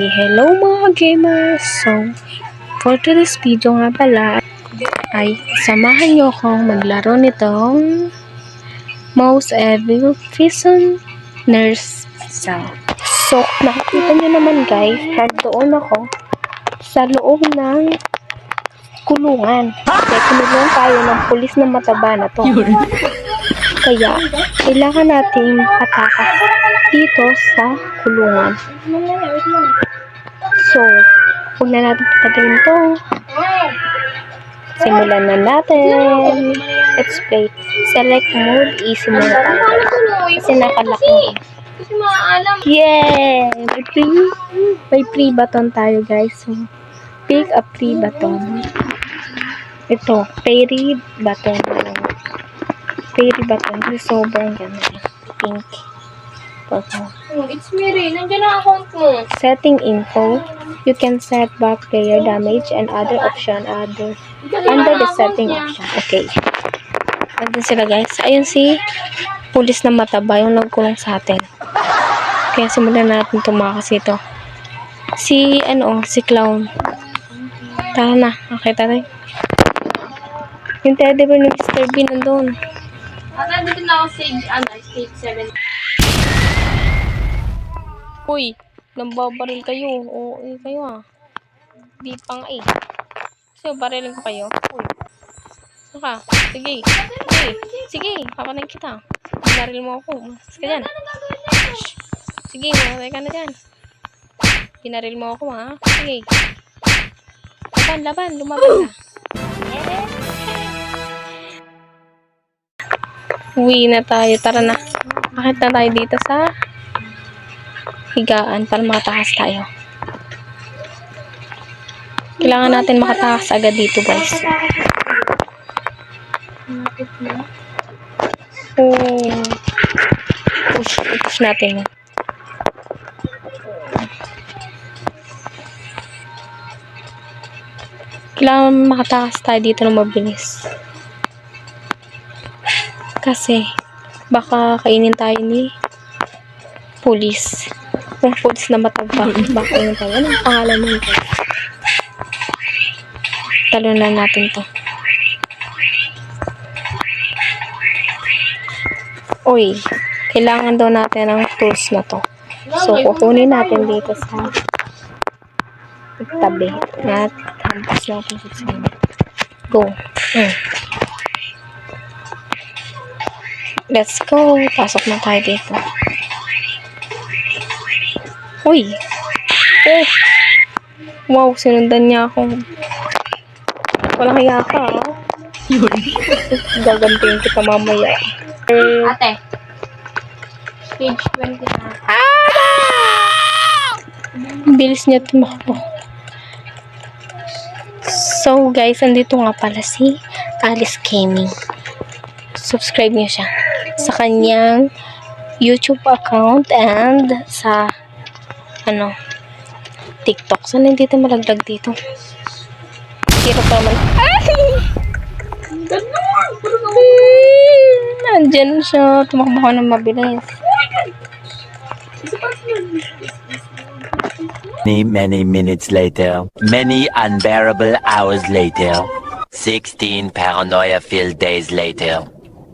Hello mga gamers! So, for today's video nga pala ay samahan nyo akong maglaro nitong Most Evil Prisoners Cell. So, nakikita nyo naman guys, nandoon ako sa loob ng kulungan. Kaya kinulong tayo ng pulis na mataba na to. Kaya, kailangan natin atakas dito sa kulungan. So, huwag na natin patagalin to. Simulan na natin. Let's play. Select mode, easy mode tayo. Kasi nakalak na. Yay! May free button tayo guys. So, pick a free button. Ito, fairy button. Fairy button. Kasi sobrang ganda. Pink. Purple. It's me rin. Nandiyan ang account mo. Setting info. You can set back player damage and other option under the setting option. Okay. Andun sila guys. Ayun si pulis na mataba yung nagkulong sa atin. Kaya simulan natin tumakas ito. Si clown. Tara na. Okay, tara. Yung teddy bear ng Mr. Bean nandun. Ata, dito na ako stage 7. Uy, nambabaril kayo. Oo, kayo ah. Di pa nga eh. So, barilin ko kayo. Uy. Saka, sige. Sige, papanay kita. Baril mo ako. Mas ka dyan. Shh. Sige, mamatay ka na dyan. Binaril mo ako ha. Sige. Laban, lumaban na. Uwi na tayo. Tara na. Bakit na tayo dito sa higaan para makatakas tayo. Kailangan natin makatakas agad dito guys. Push natin. Kailangan makatakas tayo dito na mabilis. Kasi baka kainin tayo ni pulis. Kung pulis na matagpa, baka kainin tayo. Anong pangalan mo ito? Talunan natin to. Uy, kailangan daw natin ang tools na to. So, kukunin natin dito sa tabi. At hampas natin sa sino. Go. Let's go. Pasok na tayo dito. Uy! Wow, sinundan niya ako. Walang hiya ka, ha? Gagantiin kita mamaya. Ate. Page 20 na. Bilis niya tumakbo. So, guys, andito nga pala si Alice Gaming. Subscribe niyo siya sa kanyang YouTube account and sa TikTok. Sana hindi tayo malaglag dito. Hirap pa naman. Nandyan siya. Tumakbo ko ng mabilis. Many minutes later, many unbearable hours later, 16 paranoia-filled days later,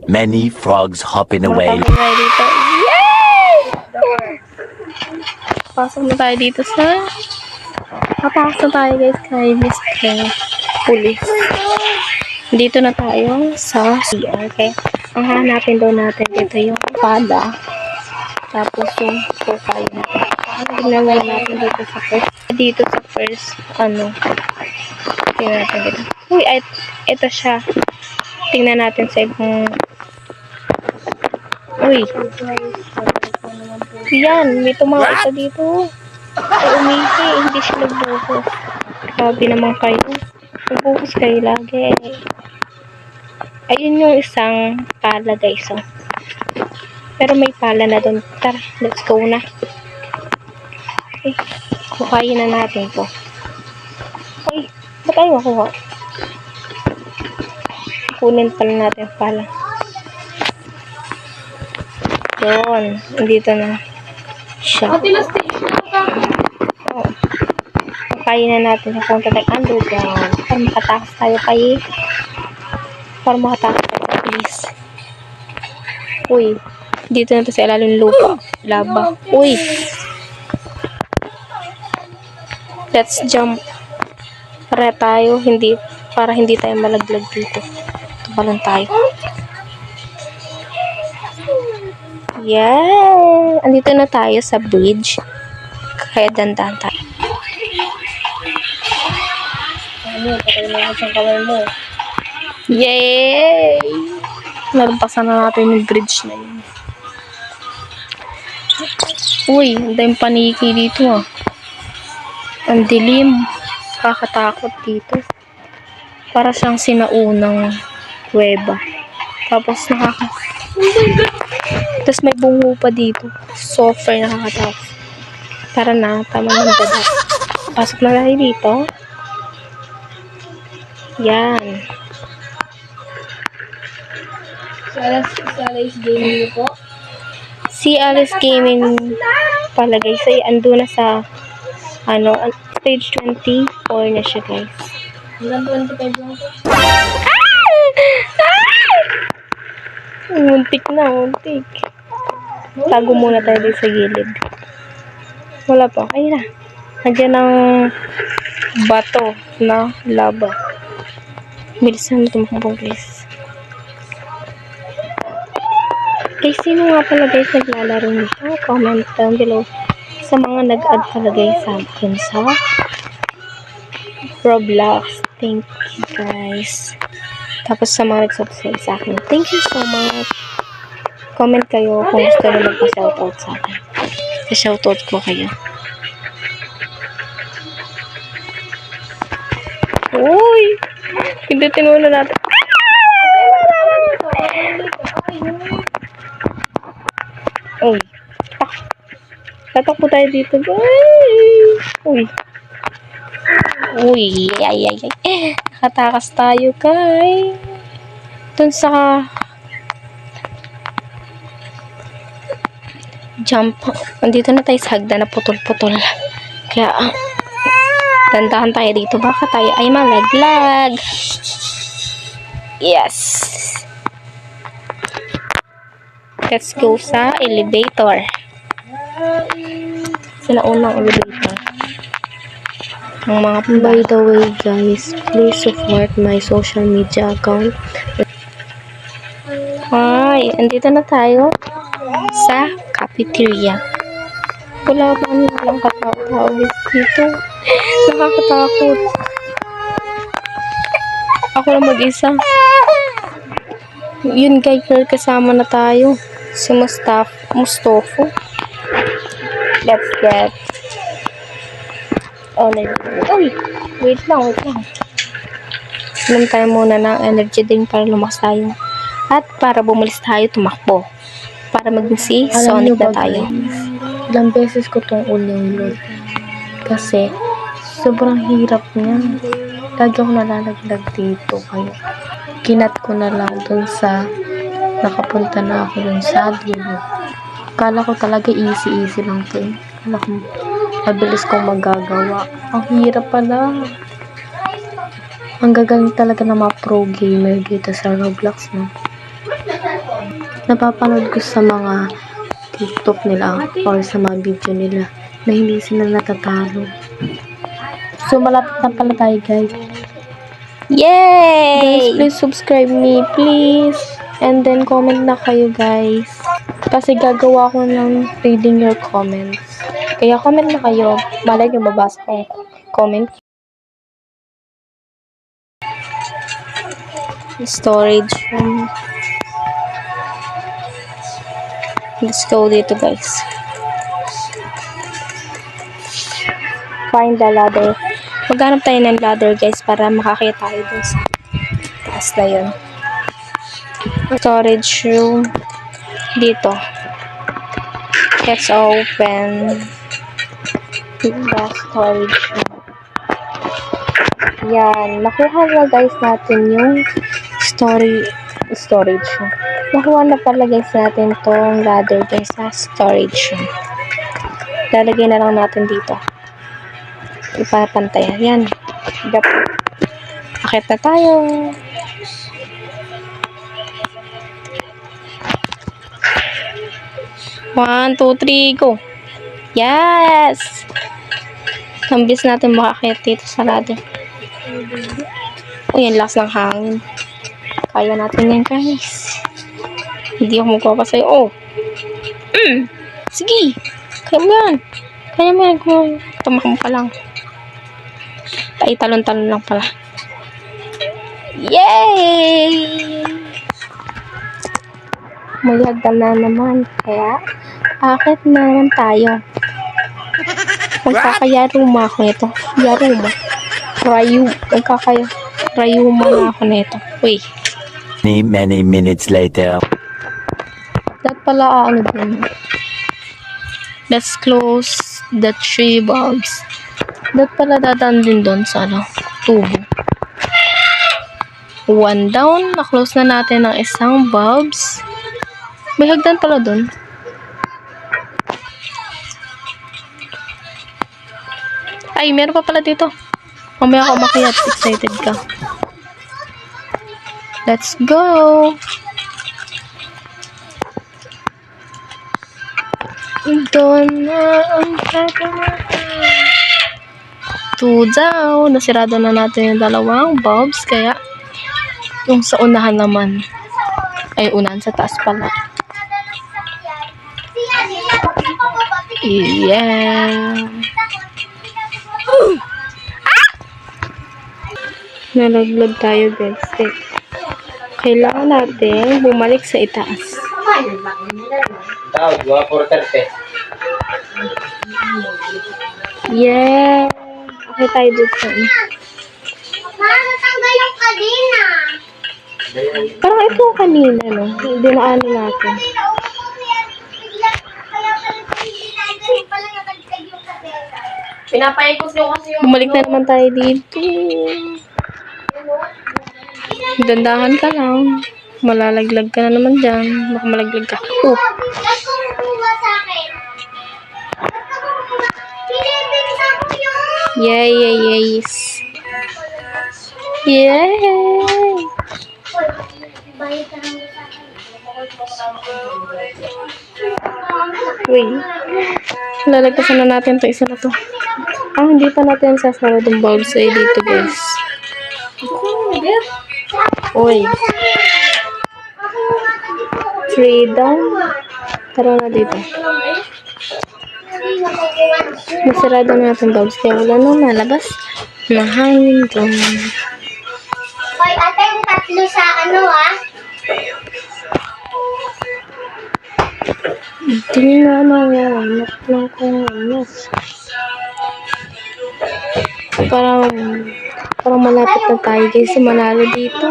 many frogs hopping away. Yay! Pasok na tayo dito sa papasok na tayo guys kay Mr. Police. Dito na tayo sa CR. Okay? Ang hanapin daw natin dito yung pada. Tapos yung profile natin. Tignan na natin dito sa first. Tingnan natin dito. Uy, ito siya. Tingnan natin sa ibang. Uy. Yan, may tumawag dito. Ay, umihi. Hindi siya nagbuhos. Grabe naman kayo. Nagbuhos kayo lagi. Ayun yung isang pala guys. Oh. Pero may pala na doon. Tara, let's go na. Okay. Kukain na natin to. Uy, ba't ayaw makuha? Kunin pala natin pala. Doon. Dito na siya. Ate, last stage na ka. Oh. Kakainin natin yung punta tayo underground. Para makatakas tayo kay... Para makatakas tayo kay police. Uy. Dito na to sa ilalim lupa. Laba. Uy. Let's jump. Para hindi tayo malaglag dito. Ito pa lang tayo. Yeah! Andito na tayo sa bridge. Kaya dandan tayo. Patay mo yung kamay mo. Yay! Nalampasan na natin yung bridge na yun. Uy, ang daming paniki dito ah. Ang dilim. Kakatakot dito. Para siyang sinaunang kuweba. Tapos Tapos may bungo pa dito. Software nakakatakot. Tara na, tama ng dada. Pasok na tayo dito. Yan. Si Alice Gaming po. Si Alice Gaming pala guys ay ando na sa stage 24 na siya guys. Hanggang 25 lang po. Muntik na, muntik. Tago muna tayo dito sa gilid. Wala pa. Ay na. Nandiyan ang bato na lava. Bilisan mo tumakbo guys. Guys, sino nga pala guys naglalaro nito? Comment down below sa mga nag-add pala guys sa akin sa Roblox. Thank you guys. Tapos sa mga nag-subscribe sa akin. Thank you so much. Comment kayo kung gusto nyo magpa-shoutout sa akin. Sa-shoutout ko kayo. Uy! Pindutin muna natin. Uy. Tatakbo tayo dito guys. Uy. Uy. Ay. Nakatakas tayo guys. Dun sa jump. Andito na tayo sa hagdan na putol-putol. Kaya tandahan tayo dito. Baka tayo ay malaglag. Yes. Let's go sa elevator. Sila unang elevator. Ang mga by the way guys, please support my social media account. Hi, andito na tayo sa cafeteria. Wala ba lang katao dito? Nakakatakot. Ako lang mag-isa. Yun guys, kasama na tayo. Si Mustofo. Let's get Uy! Wait lang. Inom tayo muna ng energy drink para lumakas tayo. At para bumalis tayo, tumakbo. Para maging si Sonic na tayo. Ilang beses ko itong ulit. Kasi, sobrang hirap niya. Lagi ako nalalaglag dito. Kaya, kinat ko na lang dun sa nakapunta na ako dun sa dulo. Kala ko talaga easy lang to eh. Kala ko mabilis kong magagawa. Ang hirap pala. Ang gagaling talaga ng mga pro gamer dito sa Roblox, no? Napapanood ko sa mga TikTok nila or sa mga video nila na hindi sila natatalo. So, malapit na pala tayo, guys. Yay! Guys, please subscribe me, please. And then, comment na kayo, guys. Kasi gagawa ko ng reading your comments. Kaya comment na kayo. Malay nyo mabasa kong comment. Storage room. Let's go dito guys. Find the ladder. Maghanap tayo ng ladder guys para makakita tayo dun sa taas na yun. Storage room. Dito. Let's open the storage room. Yan. Nakuha na guys natin yung storage room. Nakuha na pala guys natin tong ladder guys sa storage room. Lalagay na lang natin dito. ipapantay. Yan. Jump. Akit na tayo. One, two, three, go. Yes! Nambis natin makakit dito sa ladder. Uy, ang lakas ng hangin. Kaya natin yan, guys. Hindi ako magpapa sa'yo. Oh! Sige! Kaya mo yan. Kaya mo yan. Tumakbo ka lang. Ay, talon-talon lang pala. Yay! May hagdan na naman. Kaya, akit na naman tayo. Magkakayaruma ako nito. Yaruma. Magkakayaruma na ako nito. Uy. Many minutes later. Dapat pala ano din. Let's close the 3 bulbs. Dapat pala dadaan din doon sa tubo. 1 down. Na-close na natin ang isang bulbs. May hagdan pala doon. Ay, meron pa pala dito. Mamaya ako makiat. Excited ka. Let's go! Doon na ang kagamahan. 2 down. Nasirado na natin yung 2 bulbs. Kaya, yung sa unahan naman. Ay, unahan sa taas pala. Yeah. Nalaglag tayo, guys. Kailangan natin bumalik sa itaas. Tawag, 4:30. Yeah. Okay tayo dito. Natanggal yung kadena. Parang ito kanina, no? Hindi na ano natin. Pinapaikot nyo kasi yung... Bumalik na naman tayo dito. Dandahan ka lang. Malalaglag ka na naman dyan. Baka malaglag ka. Oh. Ba't kumuha sa akin? Ba't kumuha? Pinipinsa ko yun! Yay, yay, yes. Yay! Bayad ka lang sa akin. Wait. Lalagpasan na natin to isa na to. Hindi pa natin sasara yung bulbs ay dito, guys. Uy. 3 down. Tara na dito. Masarado na natin bulbs kaya wala nang nalabas. Mahangin doon. Hoy, ate, yung 3 sa ano, ah? Hindi na nangyayamap lang kung ano. Parang malapit na tayo, guys. Manalo dito.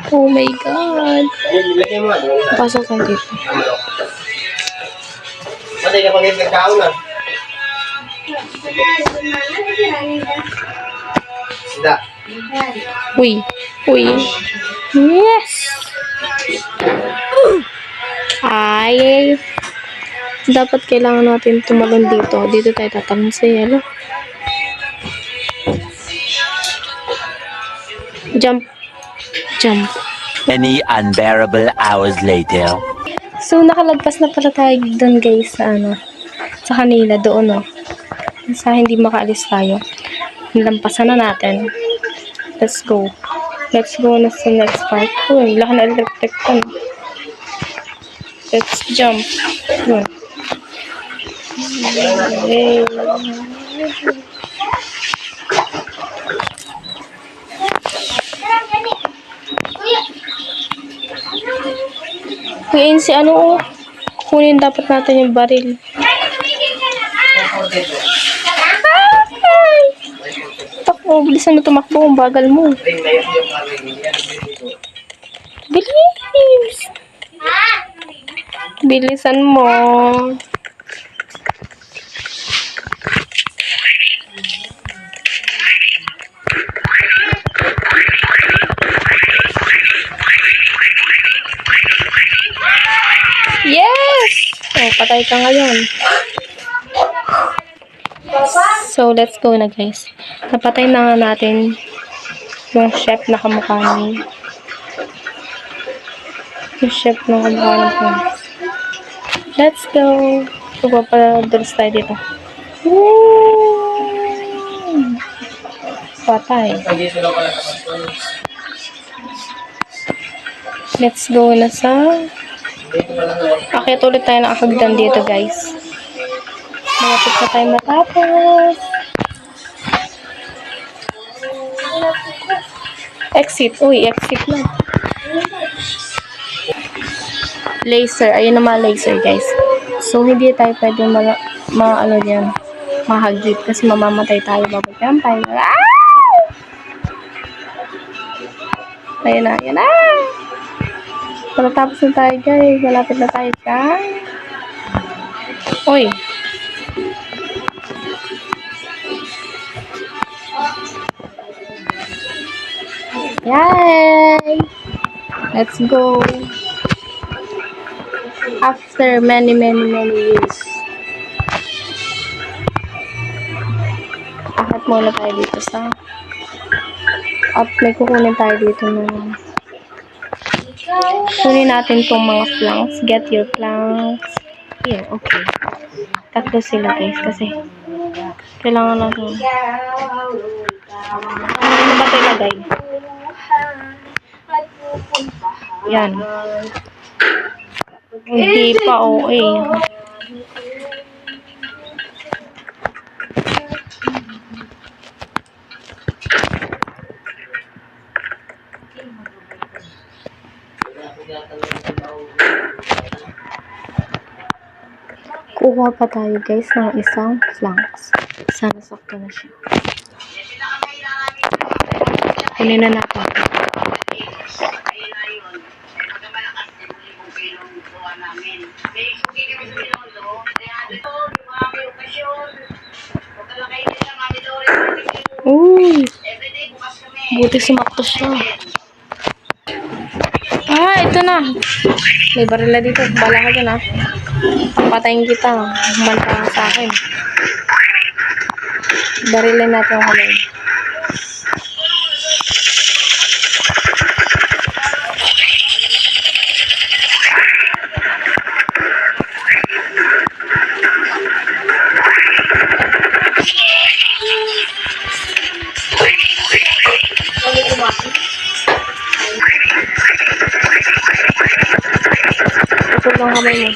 Oh my God. Lagyan mo. Pasok tayo dito. Matay ka pag-ipagkaon na. Sida. Uy. Uy. Yes! Ay. Dapat kailangan natin tumalon dito. Dito tayo tatalon sa yellow. Jump. Jump. Many unbearable hours later. So, nakalagpas na pala tayo doon, guys, sa kanila, doon, sa hindi makaalis tayo. Nilampasan na natin. Let's go. Let's go na sa next part. Uy, laki na electric ko, no? Let's jump. Yun. Yay. Kuya, si kunin dapat natin yung baril. Ay! Takbo, bilisan mo tumakbo, ang bagal mo. Bilis! Bilisan mo. Yes! Oh, patay ka ngayon. Papa, So, let's go na guys. Napatay na nga natin yung chef na kamukha ni yung chef na kamukha ng Prince. Let's go. Papapadals tayo dito. Woo! Patay. Pag dito lang pala kapag Let's go na sa dito pala na. akit ulit tayo ng akagdan dito guys. Malapit na tayo matapos. Exit. Uy, exit na. Laser. Ayun na mga laser guys. So, hindi tayo pwede ano dyan, mahagip kasi mamamatay tayo bago vampire. Ah! Ayun na, ayun na. Matatapos na tayo guys. Malapit na tayo dyan. Uy. Yay! Let's go. After many years. Akit muna tayo dito sa may kukunin tayo dito na kunin natin tong mga planks. Get your planks. Here, okay. Tatlo sila guys kasi kailangan natin. Ano ba tayo lagay? Yan. Hindi pa okay. Kuha pa tayo guys ng isang flanks. Sana sakto na siya. Kunin na natin. Uy! Buti sumakto siya. Ah, ito na. May baril na dito. Bala ka dyan, ah. Patayin kita. Humanta ka sa akin. Barilin natin ang kamay. Ito lang kamay mo.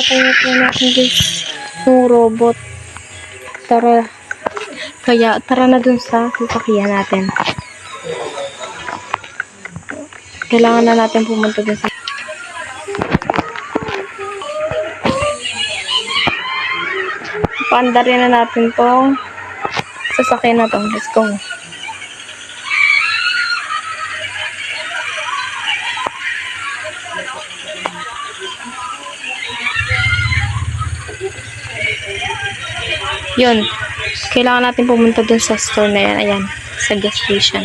Patay na natin guys yung robot. Tara na dun sa sasakyan natin. Kailangan na natin pumunta dun sa paandarin na natin tong sasakyan na to. Let's go. Yun. Kailangan natin pumunta dun sa store na yan. Ayan. Sa gas station.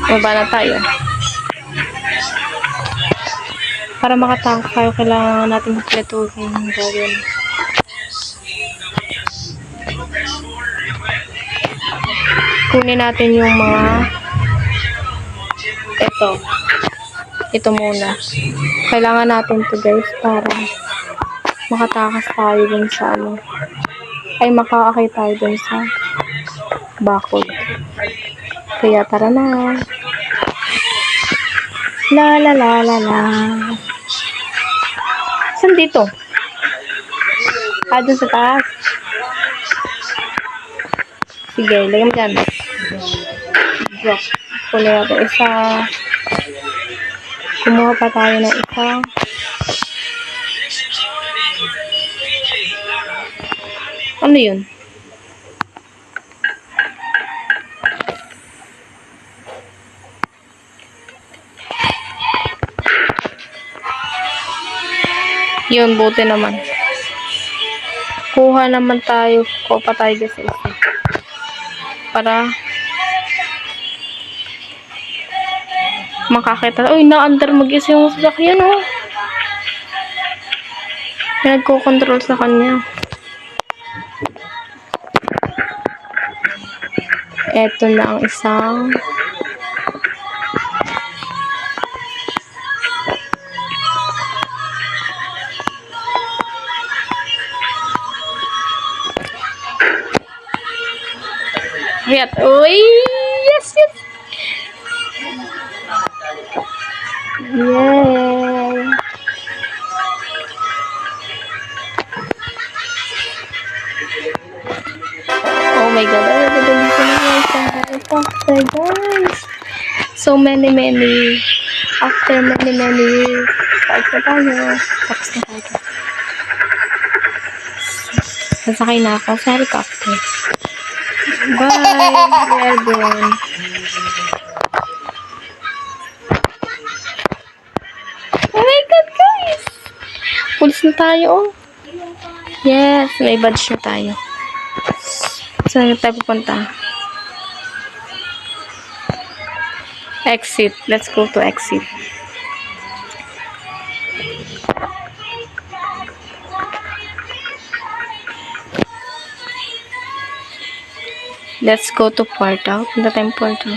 Baba na tayo. Para makatangka tayo, kailangan natin magpalituhin yung gawin. Kunin natin yung mga ito muna. Kailangan natin to guys para makatakas tayo dun sa makaakay tayo dun sa bakod. Kaya tara na. La la la la la. Saan dito? Dun sa taas. Sige, lagyan mo dyan. Drop. Kunin natin isa. Kumuha pa tayo ng isa. Ano yun? Yun, buti naman. Kuha naman tayo. Kuha pa tayo sa isa. Para makakita. Uy, na-under mag-isa yung sasakyan, oh. Nagko-control sa kanya. Eto na ang isang Ayan. Uy! Yes, yes! Yay! Oh my God. Ay, dito na yung isang helicopter, guys. So many. After many. Tapos na tayo. Sasakay na ako sa helicopter. Bye, everyone. Oh my God, guys! Pulis na tayo, oh. Yes, may badge na tayo. Saan na tayo pupunta? Exit. Let's go to exit. Let's go to portal. Punta tayong portal.